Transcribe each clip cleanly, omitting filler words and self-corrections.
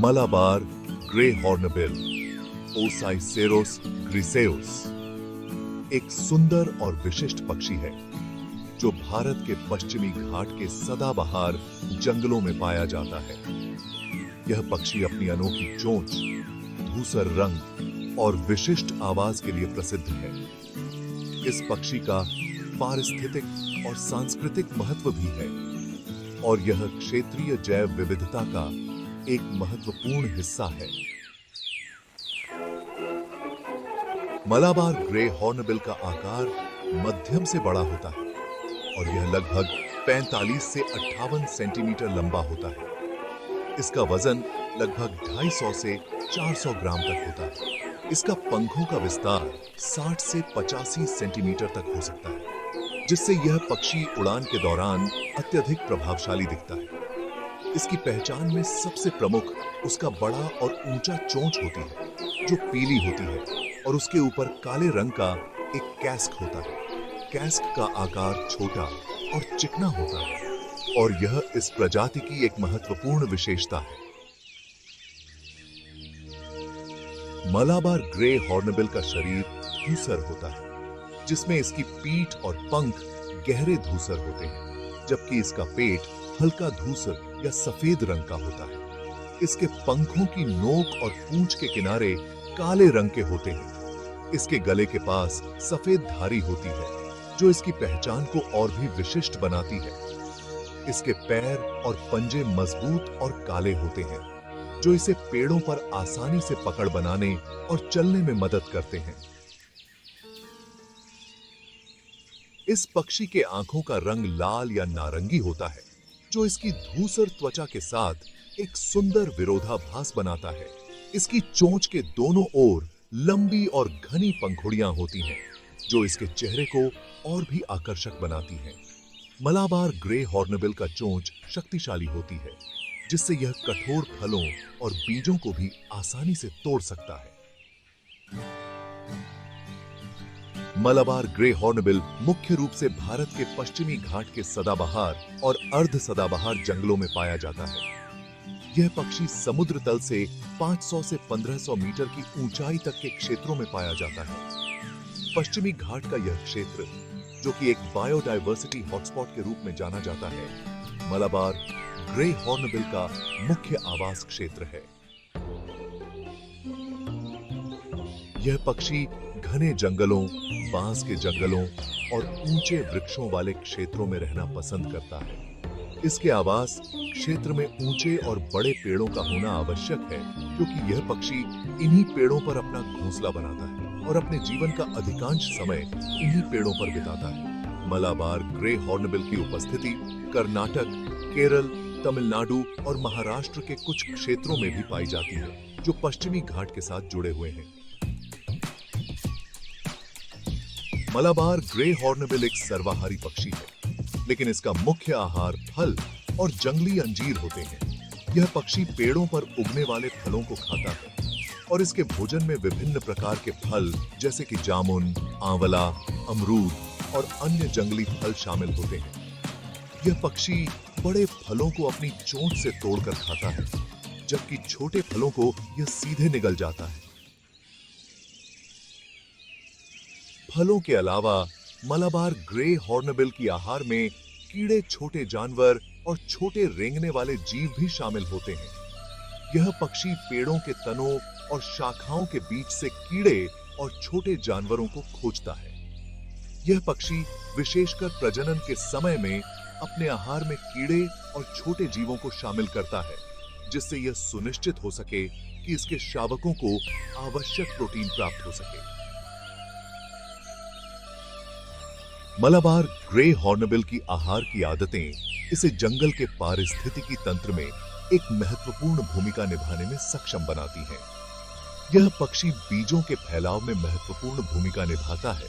Malabar grey hornbill ओसाइसेरोस ग्रिसेउस एक सुंदर और विशिष्ट पक्षी है जो भारत के पश्चिमी घाट के सदाबहार जंगलों में पाया जाता है। यह पक्षी अपनी अनोखी चोंच, धूसर रंग और विशिष्ट आवाज के लिए प्रसिद्ध है। इस पक्षी का पारिस्थितिक और सांस्कृतिक महत्व भी है और यह क्षेत्रीय जैव विविधता का एक महत्वपूर्ण हिस्सा है। मलाबार ग्रे हॉर्नबिल का आकार मध्यम से बड़ा होता है और यह लगभग 45 से 58 सेंटीमीटर लंबा होता है। इसका वजन लगभग 250 से 400 ग्राम तक होता है। इसका पंखों का विस्तार 60 से 85 सेंटीमीटर तक हो सकता है, जिससे यह पक्षी उड़ान के दौरान अत्यधिक प्रभावशाली दिखता है। इसकी पहचान में सबसे प्रमुख उसका बड़ा और ऊंचा चोंच होती है, जो पीली होती है और उसके ऊपर काले रंग का एक कैस्क होता है। कैस्क का आकार छोटा और चिकना होता है और यह इस प्रजाति की एक महत्वपूर्ण विशेषता है। मलाबार ग्रे हॉर्नबिल का शरीर धूसर होता है, जिसमें इसकी पीठ और पंख गहरे धूसर होते हैं, जबकि इसका पेट हल्का धूसर या सफेद रंग का होता है। इसके पंखों की नोक और पूंछ के किनारे काले रंग के होते हैं। इसके गले के पास सफेद धारी होती है, जो इसकी पहचान को और भी विशिष्ट बनाती है। इसके पैर और पंजे मजबूत और काले होते हैं, जो इसे पेड़ों पर आसानी से पकड़ बनाने और चलने में मदद करते हैं। इस पक्षी के आंखों का रंग लाल या नारंगी होता है, जो इसकी धूसर त्वचा के साथ एक सुंदर विरोधाभास बनाता है। इसकी चोंच के दोनों ओर लंबी और घनी पंखुड़ियां होती हैं, जो इसके चेहरे को और भी आकर्षक बनाती हैं। मलाबार ग्रे हॉर्नबिल का चोंच शक्तिशाली होती है, जिससे यह कठोर फलों और बीजों को भी आसानी से तोड़ सकता है। मलाबार ग्रे हॉर्नबिल मुख्य रूप से भारत के पश्चिमी घाट के सदाबहार और अर्ध सदाबहार जंगलों में पाया जाता है। यह पक्षी समुद्र तल से 500 से 1500 मीटर की ऊंचाई तक के क्षेत्रों में पाया जाता है। पश्चिमी घाट का यह क्षेत्र, जो कि एक बायोडायवर्सिटी हॉटस्पॉट के रूप में जाना जाता है, मलाबार ग्रे हॉर्नबिल का मुख्य आवास क्षेत्र है। यह पक्षी घने जंगलों, बांस के जंगलों और ऊंचे वृक्षों वाले क्षेत्रों में रहना पसंद करता है। इसके आवास क्षेत्र में ऊंचे और बड़े पेड़ों का होना आवश्यक है, क्योंकि यह पक्षी इन्हीं पेड़ों पर अपना घोंसला बनाता है और अपने जीवन का अधिकांश समय इन्हीं पेड़ों पर बिताता है। मलाबार ग्रे हॉर्नबिल की उपस्थिति कर्नाटक, केरल, तमिलनाडु और महाराष्ट्र के कुछ क्षेत्रों में भी पाई जाती है, जो पश्चिमी घाट के साथ जुड़े हुए हैं। मलाबार ग्रे हॉर्नबिल एक सर्वाहारी पक्षी है, लेकिन इसका मुख्य आहार फल और जंगली अंजीर होते हैं। यह पक्षी पेड़ों पर उगने वाले फलों को खाता है और इसके भोजन में विभिन्न प्रकार के फल जैसे कि जामुन, आंवला, अमरूद और अन्य जंगली फल शामिल होते हैं। यह पक्षी बड़े फलों को अपनी चोंच से तोड़कर खाता है, जबकि छोटे फलों को यह सीधे निगल जाता है। फलों के अलावा मलाबार ग्रे हॉर्नबिल की आहार में कीड़े, छोटे जानवर और छोटे रेंगने वाले जीव भी शामिल होते हैं। यह पक्षी पेड़ों के तनों और शाखाओं के बीच से कीड़े और छोटे जानवरों को खोजता है। यह पक्षी विशेषकर प्रजनन के समय में अपने आहार में कीड़े और छोटे जीवों को शामिल करता है, जिससे यह सुनिश्चित हो सके कि इसके शावकों को आवश्यक प्रोटीन प्राप्त हो सके। मलाबार ग्रे हॉर्नबिल की आहार की आदतें इसे जंगल के पारिस्थितिकी तंत्र में एक महत्वपूर्ण भूमिका निभाने में सक्षम बनाती हैं। यह पक्षी बीजों के फैलाव में महत्वपूर्ण भूमिका निभाता है,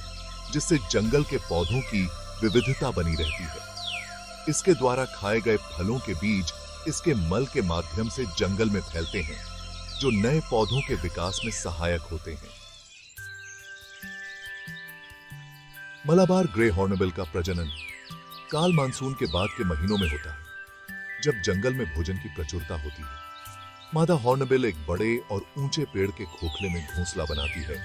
जिससे जंगल के पौधों की विविधता बनी रहती है। इसके द्वारा खाए गए फलों के बीज इसके मल के माध्यम से जंगल में फैलते हैं, जो नए पौधों के विकास में सहायक होते हैं। मलाबार ग्रे हॉर्नबिल का प्रजनन काल मानसून के बाद के महीनों में होता है, जब जंगल में भोजन की प्रचुरता होती है। मादा हॉर्नबिल एक बड़े और ऊंचे पेड़ के खोखले में घोंसला बनाती है।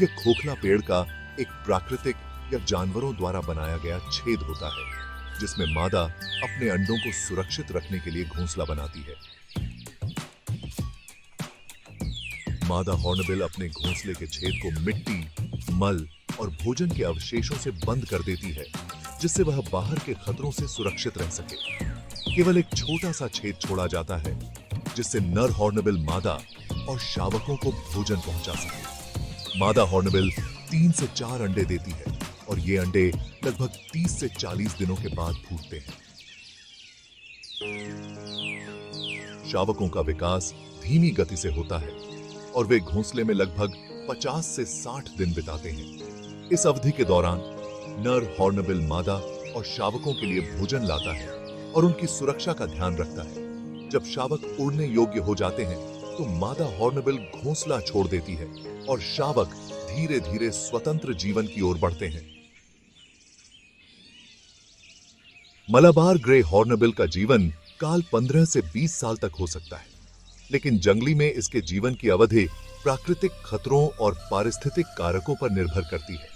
यह खोखला पेड़ का एक प्राकृतिक या जानवरों द्वारा बनाया गया छेद होता है, जिसमें मादा अपने अंडों को सुरक्षित रखने के लिए घोंसला बनाती है। मादा हॉर्नबिल अपने घोंसले के छेद को मिट्टी, मल और भोजन के अवशेषों से बंद कर देती है, जिससे वह बाहर के खतरों से सुरक्षित रह सके। केवल एक छोटा सा छेद छोड़ा जाता है, जिससे नर हॉर्नबिल मादा और शावकों को भोजन पहुंचा सके। मादा हॉर्नबिल 3 से 4 अंडे देती है और ये अंडे लगभग 30 से 40 दिनों के बाद फूटते हैं। शावकों का विकास धीमी गति से होता है और वे घोंसले में लगभग 50 से 60 दिन बिताते हैं। इस अवधि के दौरान नर हॉर्नबिल मादा और शावकों के लिए भोजन लाता है और उनकी सुरक्षा का ध्यान रखता है। जब शावक उड़ने योग्य हो जाते हैं, तो मादा हॉर्नबिल घोंसला छोड़ देती है और शावक धीरे धीरे स्वतंत्र जीवन की ओर बढ़ते हैं। मलाबार ग्रे हॉर्नबिल का जीवन काल 15 से 20 साल तक हो सकता है, लेकिन जंगली में इसके जीवन की अवधि प्राकृतिक खतरों और पारिस्थितिक कारकों पर निर्भर करती है।